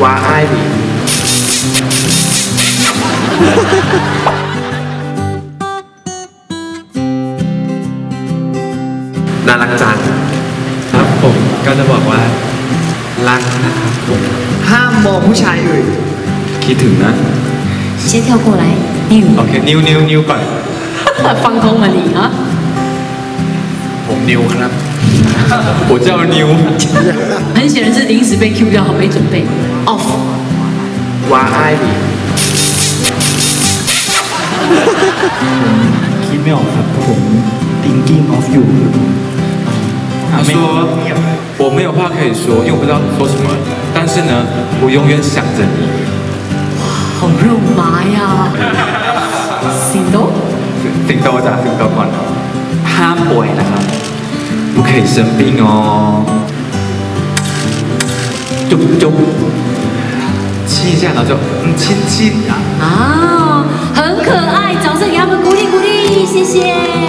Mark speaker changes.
Speaker 1: ว่าไอ้ดีน่ารักจังครับผมก็จะบอกว่ารักนะครับผมห้ามมองผู้ชายอื่นคิดถึงนะ
Speaker 2: 先跳过来นิว
Speaker 1: โอเคนิวก่อน
Speaker 2: 放空了你啊
Speaker 1: ผมนิวครับ我叫นิว
Speaker 2: 很显然是临时被 Q 掉好没准备 off
Speaker 1: ว่าไอ้ดี
Speaker 3: คิดไม่ออกครับผม thinking of you
Speaker 1: 他说我没有话可以说因为我不知道说什么但是呢我永远想着你
Speaker 2: 好肉麻呀สิงโต
Speaker 1: จ้ะสิงโตก่อนห้ามป่วยนะครับ不可以生病哦จุ๊บ亲一下然后就亲啊
Speaker 2: 啊很可爱掌声给他们鼓励鼓励谢谢